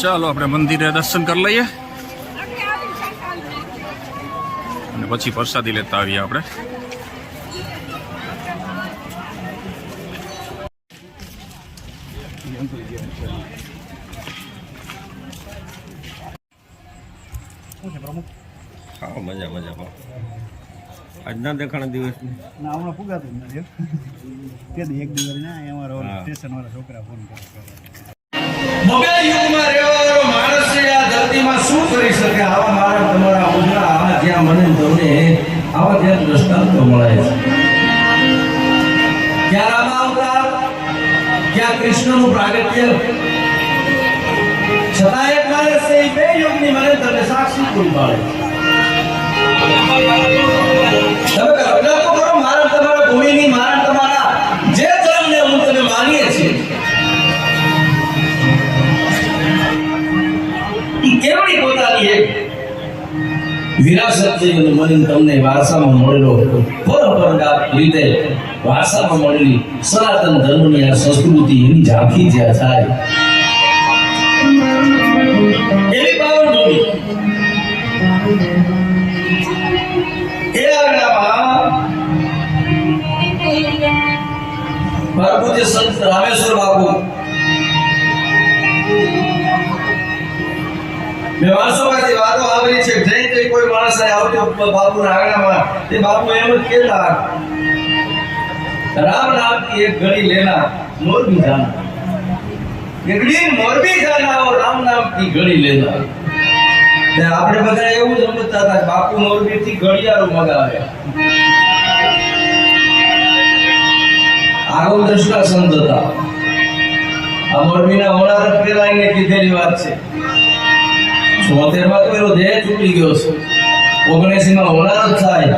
ચાલો આપણે મંદિરે દર્શન કરી લઈએ અને પછી પ્રસાદી લેતા આવીએ આપણે. હા મજા મજા. આજના દેખાણા દિવસ ના હમણાં પુગાતું નથી. તે એક દિવસ ના અમારો સ્ટેશન વાળા છોકરા ફોન કરે મોબાઈલ યુગમાં રહેવાનો માણસ આ ધરતીમાં શું કરી શકે? આવા મારા તમારા ઉજળા આવા જ્યાં મને તમને આવા જ્યાં દ્રષ્ટાંતો મળે છે. ક્યાં રામ અવતાર, ક્યાં કૃષ્ણનું પ્રાગટ્ય, છતાં એક માણસ એ બે યુગની મને તમને સાક્ષી પૂરી પાડે. તમે કલ્પના તો કરો, મારા તમારા ભૂમિની, મારા તમારા જે ધર્મને હું તમે માનીએ છીએ કેવડી પોતાની એક વિરાસત છે અને મને તમને વારસામાં મળેલો પરંપરાગત રીતે વારસામાં મળેલી સનાતન ધર્મની આ સંસ્કૃતિ એની ઝાંખી જ્યાં થાય એવી પાવનભૂમિ એ આગળમાં પૂજ્ય સંત રામેશ્વર બાપુ મેં વારસોમાંથી વાતો આવરી છે. જઈને કોઈ માણસ આવતો બાપુના આંગણામાં તે બાપુ એમ જ કહેતા, રામ નામ की एक घड़ी लेना मोरबी जाना, एक दिन मोरबी जाना और राम नाम की घड़ी लेना. તે આપણે બધા એવું જ સમજતા હતા બાપુ મોરબી થી ઘડિયાળો મગાવે. આગળ દ્રષ્ટા સંત હતા. આ મોરબીના હોનારત પેલા એને કીધેલી વાત છે. 76 માં તો એનો દેહ તૂટી ગયો છે. 79 માં હોનારત થાય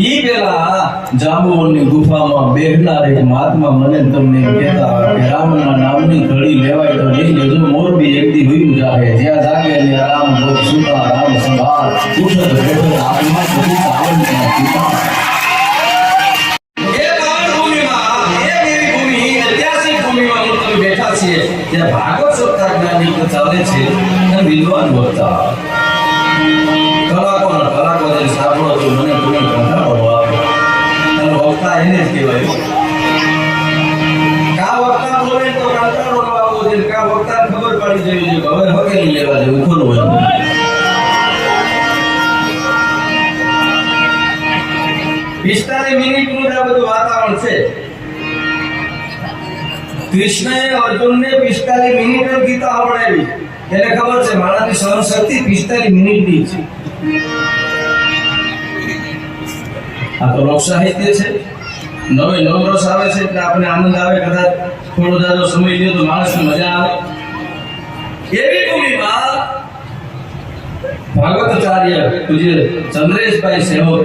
ઈ પેલા જાંબુવનની ગુફામાં બેહનાર એક મહાત્મા મને તમને કહેતા કે રામના નામની ઘડી લેવાય તો લઈ લેજો. મોરબી એકદી હોયું જાહે, જ્યાં જાગે ને રામ ભોગ સુતા રામ સંભાળ ઉઠત બેઠત આત્મા સદી આવડના પિતા. એ ભૂમિમાં એ મેરી ભૂમિ ઐતિહાસિક ભૂમિમાં હું તમે બેઠા છીએ ત્યાં ભાગવત સપ્તાહ જ્ઞાની ચાલે છે અને વિદ્વાન વક્તા કલાકો સાંભળો તો મને તમે કંટાળો આવે. અને વક્તા એને જ કહેવાય. કા વક્તા બોલે તો કંટાળો ન આવવો જોઈએ, કા વક્તાને ખબર પડી જવી જોઈએ હવે હકેલી લેવા જેવું ખરું હોય. 45 મિનિટનું આ બધું વાતાવરણ છે. કૃષ્ણએ અર્જુનને 45 મિનિટ ગીતા સંભળાવી. એને ખબર છે માણસની સહન શક્તિ 45 મિનિટની છે. આ તો લોક સાહિત્ય છે. નવે નવ રસ આવે છે એટલે આપણે આનંદ આવે. કદાચ થોડો જાજો સમય લ્યો તો માણસને મજા આવે. એવી ભૂમિમાં ભાગવતાચાર્ય પૂજ્ય ચંદ્રેશભાઈ સેવક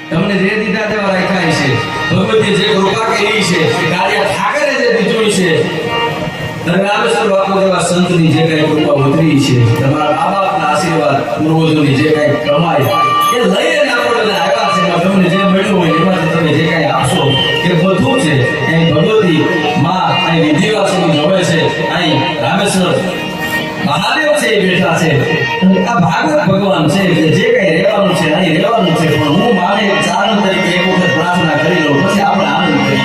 તમને જે દીધા તેવા રાખ્યા છે. ભગવતી જે કૃપા કરી છે, કાર્ય ઠાકરે જે દીધું છે, રામેશ્વર બાપુ જેવા સંતની જે કઈ કૃપા ઉતરી છે, તમારા મા બાપના આશીર્વાદ, પૂર્વજોની જે કઈ કમાઈ એ લઈને આપણે આવ્યા છે. તમને જે મળ્યું હોય એમાંથી તમે જે કઈ આપશો એ બધું છે. અહીં ભગવતી માં અહીં વિધિવાસની જોવે છે, અહીં રામેશ્વર મહાદેવ છે એ બેઠા છે. આ ભાગવત ભગવાન છે કે જે કઈ રહેવાનું છે અહીં રહેવાનું છે. પણ હું માને ચારણ તરીકે એક વખત પ્રાર્થના કરી લઉં પછી આપણે આનંદ કરીએ.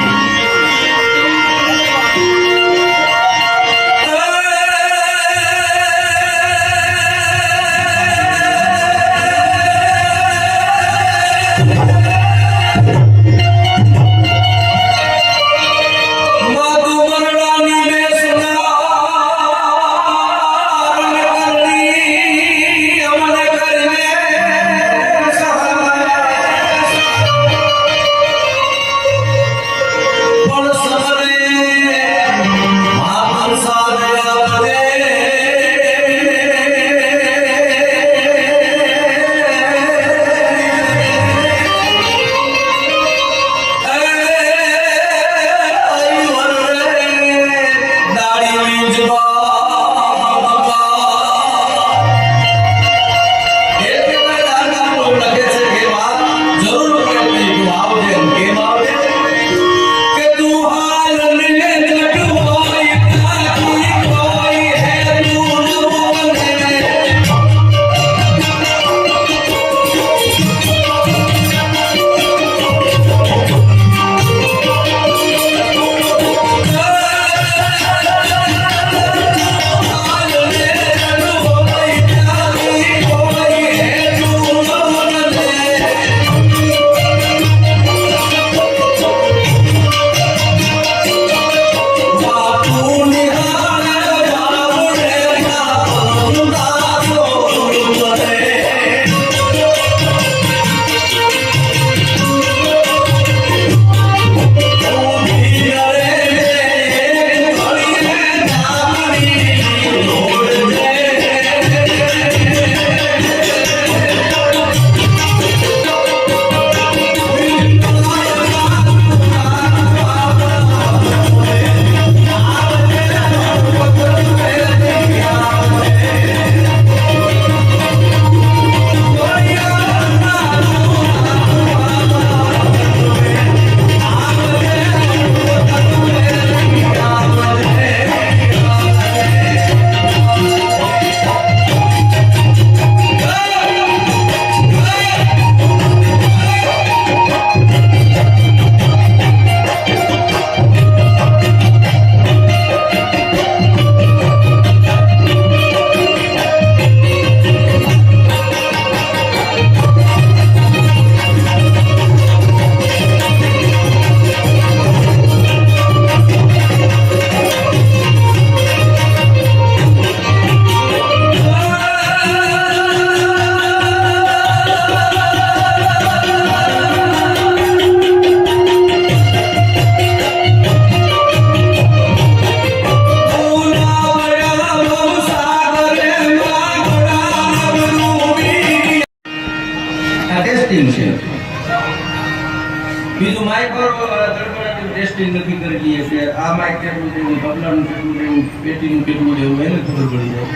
ટેસ્ટિંગ નથી કરી લઈએ કે આ માઇક કેટલું દેવું, તબલાનું કેટલું દેવું, પેટીનું કેટલું દેવું, એને ખબર પડી જાય.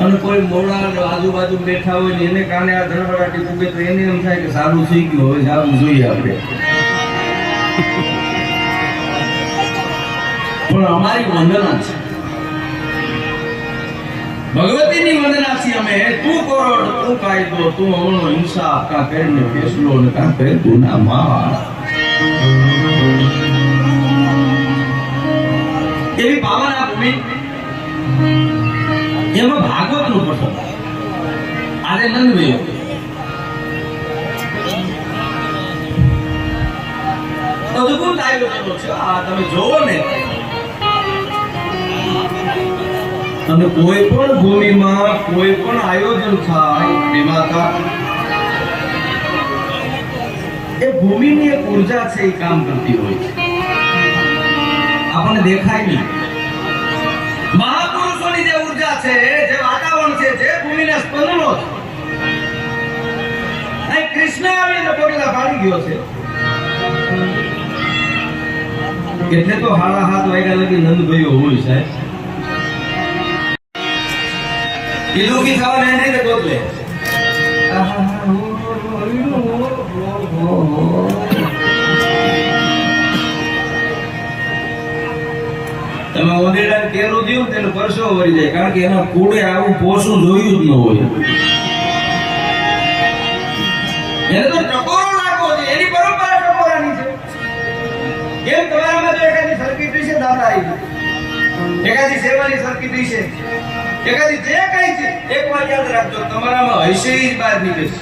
અને કોઈ મોડા આજુબાજુ બેઠા હોય ને એને કાને આ ધડબડાટી ફૂગે તો એને એમ થાય કે સારું થઈ ગયું, હવે સારું જોઈએ આપણે. પણ અમારી વંદના છે, ભગવતીની વંદના છે અમે. તું કોરોડ, તું કાયદો, તું અમણો ઇન્સાફ, કા કરીને ફેસલો ને કા કરે તું ના માં. એવી પાવન આ ભૂમિ, એમાં ભાગવત નું પ્રસંગ આજે નંદભાઈ અદભુત આયોજનો છે આ તમે જોવો ને. અને કોઈ પણ ભૂમિમાં કોઈ પણ આયોજન થાય માતા, એ ભૂમિની એક ઉર્જા છે એ કામ કરતી હોય છે, આપણને દેખાય નહીં. મહાપુરુષોની જે ઉર્જા છે, જે વાતાવરણ છે, જે ભૂમિના સ્પંદનો છે, અહીં કૃષ્ણ આવીને પગલા પાડી ગયો છે. એટલે તો 7:30 વાગ્યા લગી નંદભાઈઓ હોય સાહેબ. એ દુઃખી થવા નહીં ને ગોતલે. તમે ઓદેડાને કેરું દઉં તેનો પરસો વળી જાય, કારણ કે એના કુડે આવું પોસું જોયું જ ન હોય. એને તો ટકોરો લાગવો છે, એની પરંપરા ટકોરાની છે. કેમ તમારામાં જો એકાદી સર્કિટરી છે દાદા આવી, એકાદી સેવાની સર્કિટરી છે, એકાદી જે કઈ છે, એક વાર યાદ રાખજો તમારામાં હશે જ બહાર નીકળશે.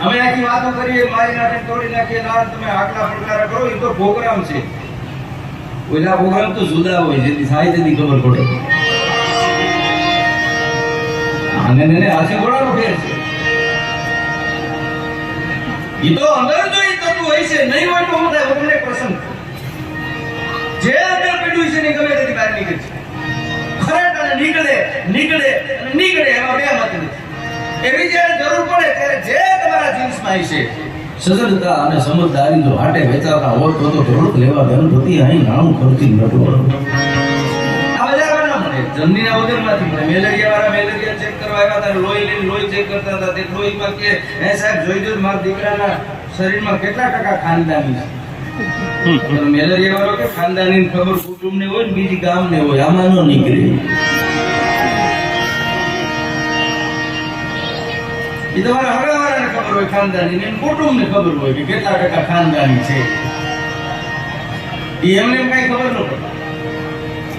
અમે આખી વાતો કરીએ, મારી નાટક તોડી નાખીએ, ના તમે આગલા પ્રકાર કરો, એ તો પ્રોગ્રામ છે. ઓલા પ્રોગ્રામ તો જુદા હોય, જેથી થાય તેથી ખબર પડે. આને ને આશે ઘોડાનો ફેર છે. એ તો અંદર જો એ થતું હોય છે, નહીં હોય તો હું થાય તમને પ્રસંગ જે અંદર પડ્યું છે ને ગમે તેથી બહાર નીકળે છે. ખરેટ અને નીકળે નીકળે અને નીકળે, એમાં બે મત નથી. એવી જ્યારે જરૂર પડે ત્યારે જે તમારા જીન્સમાં છે સજળતા અને સમજદારી જો હાટે વેચાતા હોત તો થોડુંક લેવા ગણપતિ અહીં નાણું ખર્ચી નતો. આ બજારમાં ના મળે, જમનીના ઉદરમાંથી મળે. મેલેરિયા વાળા મેલેરિયા ચેક કરવા આવ્યા હતા, લોહી લઈને લોહી ચેક કરતા હતા. તે લોહીમાં કે હે સાહેબ જોઈ જો મારા દીકરાના શરીરમાં કેટલા ટકા ખાનદાની છે. મેલેરિયા વાળો કે ખાનદાની ખબર કુટુંબને હોય ને બીજી ગામને હોય, આમાં ન નીકળે. એ તમારા હગાવાળાને ખબર હોય ખાનદાની ને, કુટુંબને ખબર હોય કે કેટલા ટકા ખાનદાની છે. એમને એમ કઈ ખબર ન પડે.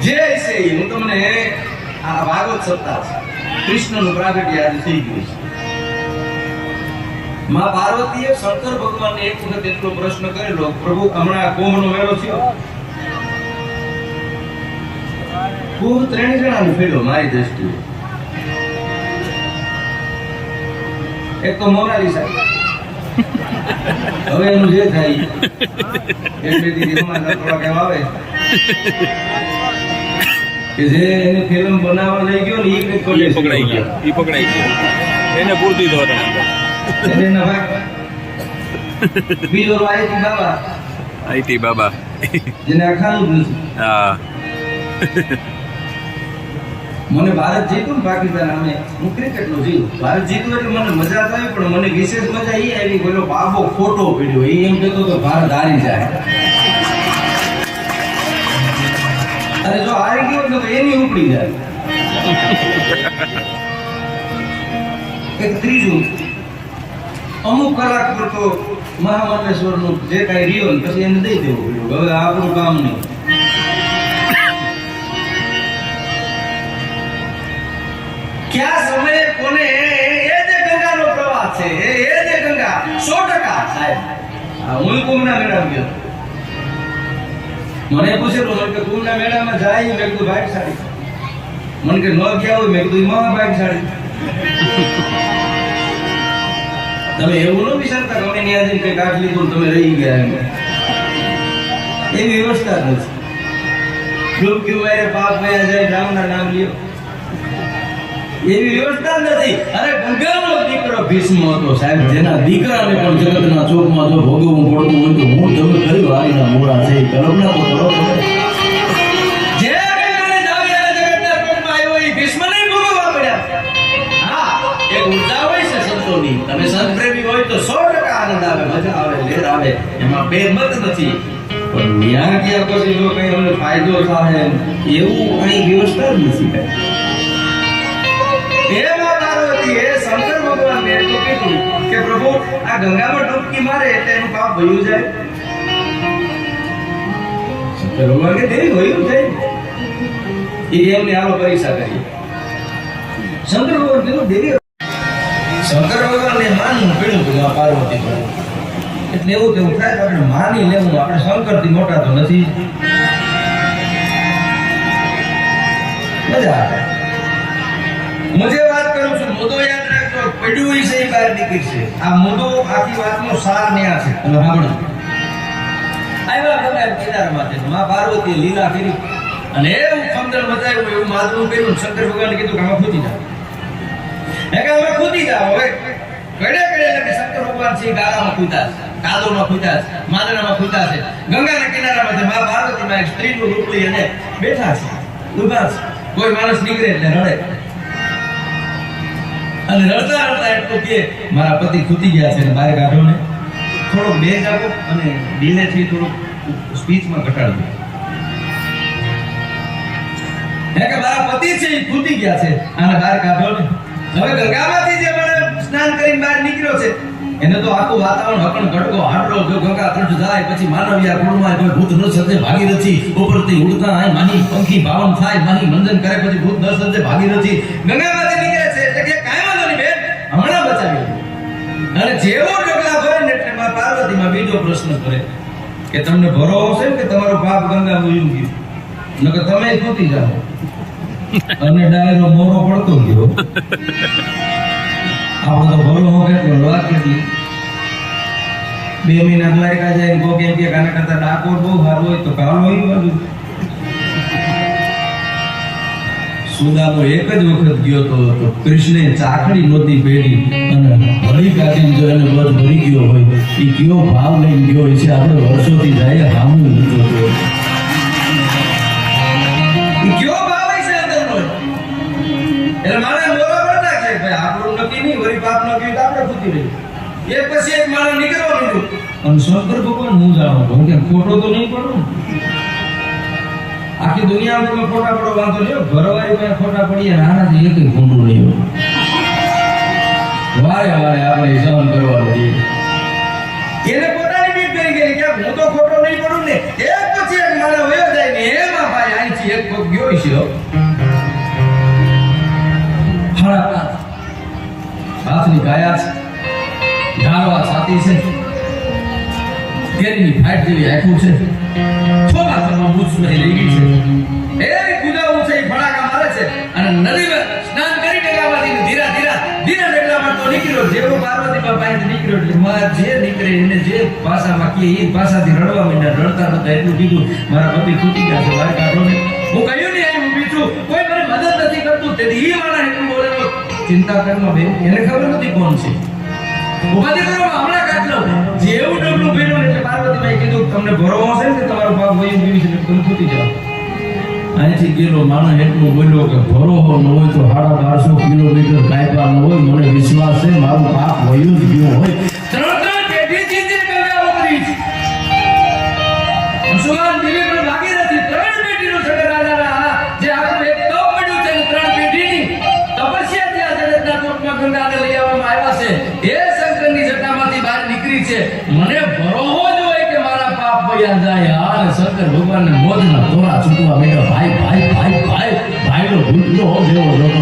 જે છે હું તમને આ ભાગવત સપ્તાહ છે, કૃષ્ણનું પ્રાગટ્ય આજે થઈ ગયું છે. માં પાર્વતીએ શંકર ભગવાનને એક વખત એટલો પ્રશ્ન કરેલો, પ્રભુ હમણાં કુંભનો મેળો થયો, કુંભ 3 જણાનો ફેર્યો મારી દ્રષ્ટિએ. એક તો મોનાલિસા, હવે એનું જે થાય એટલે દીદીમાં થોડા કેમ આવે કે જે એને ફિલ્મ બનાવવા લઈ ગયો ને એ પકડાઈ ગયો, એને પૂરતી દો બીજો આઈટી બાબા જેને આખાનું જ નથી. હા, મને ભારત જીતું ને પાકિસ્તાન, અમે હું ક્રિકેટનો જીવ. ભારત જીતું એટલે મને મજા આવી, પણ મને વિશેષ મજા એ આવી પેલો બાબો ખોટો પડ્યો. એ એમ કહેતો કે ભારત હારી જાય. અરે જો હારી ગયો તો એની ઉપડી જાય. એક ત્રીજું, અમુક કલાક પર તો મહામંડલેશ્વરનું જે કાંઈ રહ્યો ને પછી એને દઈ દેવું પડ્યું. હવે આપણું કામ નહીં. ક્યાં સમયે કોને એ જે ગંગાનો પ્રવાહ છે, એ જે ગંગા 100% સાહેબ. હું કુંભના મેળામાં ગયો, મને પૂછેલું, મને કે કુંભના મેળામાં જાય, મેં કીધું ભાગ્યશાળી. મને કે ન ગયા હોય, મેં કીધું મહાભાગ્યશાળી. તમે એવું ન વિચારતા કે અમે ત્યાં જઈને કઈ કાઢ લીધું તમે રહી ગયા, એવી વ્યવસ્થા જ નથી. ડૂબકી મારે પાપ વયા જાય, રામના નામ લ્યો. એવી વ્યવસ્થા નથી. અરે ગંગાનો દીકરો ભીષ્મ હતો સાહેબ, જેના દીકરાને પણ જગતના ચોકમાં જો ભોગવવું પડતું હોય તો હું તમે કઈ વારીના મૂળા છે એ કલ્પના તો કરો તમે. જે ગંગાને દાવી અને જગતના ચોકમાં આવ્યો એ ભીષ્મને ભોગવવા પડ્યા. હા, એક ઉર્જા હોય છે સંતોની. તમે સંત પ્રેમી હોય તો 100% આનંદ આવે, મજા આવે, લેર આવે, એમાં બે મત નથી. પણ ન્યા ગયા પછી જો કઈ અમને ફાયદો થાય એવું કઈ વ્યવસ્થા જ નથી કઈ. હે મા પાર્વતી, હે શંકર ભગવાન ને તો કીધું કે પ્રભુ આ ગંગામાં ડૂબકી મારે એટલે એનું પાપ ભયું જાય. શંકર ભગવાન કે દેવી ભયું જાય. એ એમને આલો પરીક્ષા કરી. શંકર ભગવાન કીધું દેવી. શંકર ભગવાન ને માનવું પડ્યું કે મા પાર્વતી પર. એટલે એવું તેવું થાય તો આપણે માની લેવું. આપણે શંકર થી મોટા તો નથી. મજા આવે. મુજે વાત કરું છું, મુદ્દો યાદ રાખજો. પડ્યું છે એ બહાર નીકળશે. આ મુદ્દો આખી વાતનો સાર ન્યા છે. તમે સાંભળો. આવ્યા ગંગા કિનારામાંથી મા પાર્વતીએ લીલા કરી અને એવું ખમદણ મચાવ્યું, એવું માદરું કર્યું. શંકર ભગવાને કીધું કે આમાં ખૂટી જાઓ. કે આમાં ખૂટી જાઓ. હવે કડે કડે એટલે શંકર ભગવાન છે ગાળામાં ખૂટા છે, કાદોમાં ખૂટા છે, માદરામાં ખૂટા છે. ગંગાના કિનારામાંથી મા પાર્વતીમાં એક સ્ત્રીનું રૂપ લઈ અને બેઠા છે, ઉભા છે. કોઈ માણસ નીકળે એટલે રડે અને રડતા રડતા એટલું કે મારા પતિ ખૂટી ગયા છે ને બહાર કાઢો ને. થોડોક બેજ આપો અને ડીલેથી થોડુંક સ્પીચમાં ઘટાડજો. કે મારા પતિ છે એ ખૂટી ગયા છે, આને બહાર કાઢો ને. હવે ગંગામાંથી જે મને સ્નાન કરીને બહાર નીકળ્યો છે એને તો આખું વાતાવરણ હકણ ગડકો હાડલો. જો ગંગા તટ જાય પછી માનવીયા કુળમાં કોઈ ભૂત ન સજે ભાગીરથી ઉપરથી ઉડતા આય માની પંખી ભાવન થાય, માની મંજન કરે પછી ભૂત ન સજે ભાગીરથી ગંગામાંથી નીકળે છે. એટલે કે કાંઈ વાંધો નહીં બેન, હમણાં બચાવી. અને જેવો ડગલા ભરે ને એટલે માં પાર્વતીમાં બીજો પ્રશ્ન કરે કે તમને ભરોસો છે કે તમારો પાપ ગંગા વયું ગયું, નકર તમે ખૂટી જાઓ. અને ડાયરો મોરો પડતો ગયો. આપણો તો ભરો કેટલો વાત કેટલી. 2 મહિના દ્વારકા જાય ને કેમ કે કાના કરતા ડાકોર બહુ સારું હોય તો કાલો હોય બાજુ. સુદામો એક જ વખત ગયો તો કૃષ્ણે ચાકડી નહોતી પહેરી અને હળી કાઢીને જો એને બસ ભરી ગયો હોય એ કયો ભાવ લઈને ગયો હોય છે આપણે વર્ષોથી જાય હામું લીધો હતો. એ કયો ભાવ હોય છે અંદરનો. એટલે મારે બરોબર ના છે ભાઈ, આપણું નક્કી નહીં, વળી પાપ નક્કી તો આપણે ખૂટી રહી. એક પછી એક મારે નીકળવા માંડ્યું અને શંકર ભગવાન હું જાણું છું કે ખોટો તો નહીં પડું. આખી દુનિયામાં ખોટા પડો વાંધો નહીં, ઘરવાળી પાસે ખોટા પડીએ આનાથી એક ખોટું નહીં હોય. વારે વારે આપણે સહન કરવાનું છે. એને પોતાની બીક કરી ગઈ કે હું તો ખોટો નહીં પડું ને. એક પછી એક મારે વયો જાય ને એમાં ભાઈ અહીંથી એક પગ ગયો છે. હાથની કાયા છે, ઢાળવા છાતી છે, કેરીની ફાટ જેવી આંખો છે, થોડા સમયમાં મૂછ લઈ ગઈ છે. એવી કુદાવું છે, ફડાકા મારે છે અને નદીમાં સ્નાન કરી ડેગામાંથી ધીરા ધીરા ધીરા ડેગલામાં તો નીકળ્યો. જેવો પાર્વતીમાં પાસે નીકળ્યો એટલે માં જે નીકળે એને જે ભાષામાં કહે એ ભાષાથી રડવા માંડ્યા. રડતા રડતા એટલું કીધું મારા પતિ ખૂટી ગયા છે, બહાર કાઢો ને. હું કહ્યું નહીં હું બીજું કોઈ મને મદદ નથી કરતું. તેથી એ મારા એટલું બોલેલો. ચિંતા કરમાં બેન, એને ખબર નથી કોણ છે. ઉપાધિ કરો હમણાં કાઢ લો. જેવું ડગલું ભર્યું એટલે પાર્વતીમાં કીધું તમને ભરોસો છે કે તમારો પાપ વયું ગયું છે તમે ખૂટી જાઓ. અહીંથી ગયેલો માણસ એટલું બોલ્યો કે ભરોસો ન હોય તો 1250 કિલોમીટર કાપ્યા ન હોય, મને વિશ્વાસ છે મારું પાપ વયું જ ગયું હોય. ત્રણ પેઢીથી જે ગંગા ઉતરી છે. અસુમાન દિવ્ય પણ લાગી નથી. 3 પેઢીનું સગર રાજાના જે આખું એક તપ પડ્યું છે 3 પેઢીની તપસ્યા ત્યાં જગતના ચોકમાં ગંગાને લઈ આવવામાં આવ્યા છે. એ શંકરની જટામાંથી બહાર નીકળી છે. મને ભરોસો જ હોય કે મારા પાપ વયા જાય. અને શંકર ભગવાનને મોજના તોરા છૂટવા માંડ્યા. ભાઈ ભાઈ ભાઈ ભાઈ ભાઈનો ભૂતલો જેવો લોકો